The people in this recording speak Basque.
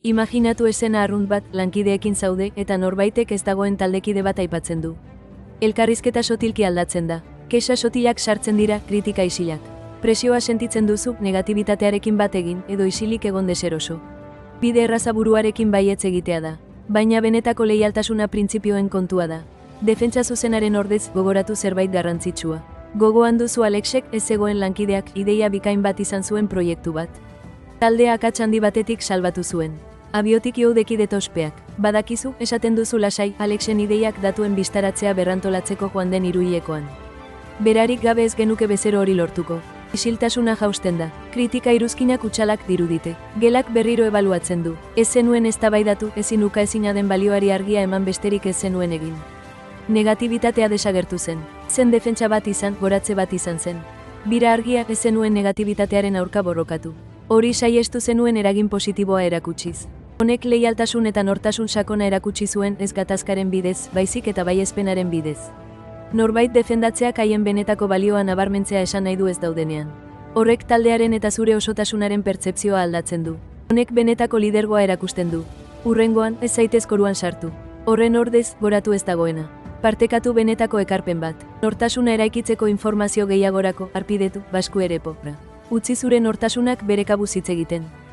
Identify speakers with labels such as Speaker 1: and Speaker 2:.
Speaker 1: Imaginatu esena arrunt bat, lankideekin zaude eta norbaitek ez dagoen taldekide bat aipatzen du. Elkarrizketa sotilki aldatzen da. Kexa sotilak sartzen dira, kritika isilak. Presioa sentitzen duzu, negatibitatearekin bat egin, edo isilik egon deseroso. Bide erraza buruarekin baietz egitea da. Baina benetako leialtasuna printzipioen kontua da. Defentsa zuzenaren ordez gogoratu zerbait garrantzitsua. Gogoan duzu Alexek ez zegoen lankideak ideia bikain bat izan zuen proiektu bat. Taldea akats handi batetik salbatu zuen. Abiotik joudekideta ospeak. Badakizu, esaten duzu lasai, Alexen ideiak datuen bistaratzea berrantolatzeko joan den hiruhilekoan. Berarik gabe ez genuke bezero hori lortuko. Isiltasuna jausten da. Kritika iruzkinak utxalak dirudite. Gelak berriro ebaluatzen du. Ez zenuen eztabaidatu, ezin ukaezina den balioari argia eman besterik ez zenuen egin. Negatibitatea desagertu zen. Zen defentsa bat izan, goratze bat izan zen. Bira argia ez zenuen negatibitatearen aurka borrokatu. Hori saiestu zenuen eragin positiboa erakutsiz. Honek leialtasun eta nortasun sakona erakutsi zuen ez gatazkaren bidez, baizik eta baiespenaren bidez. Norbait defendatzeak haien benetako balioa nabarmentzea esan nahi du ez daudenean. Horrek taldearen eta zure osotasunaren pertzepzioa aldatzen du. Honek benetako lidergoa erakusten du. Hurrengoan, ez zaitez koruan sartu. Horren ordez, goratu ez dagoena. Partekatu benetako ekarpen bat. Nortasuna eraikitzeko informazio gehiagorako, arpidetu, basku ere popra. Utzi zure nortasunak bere kabuz hitz egiten.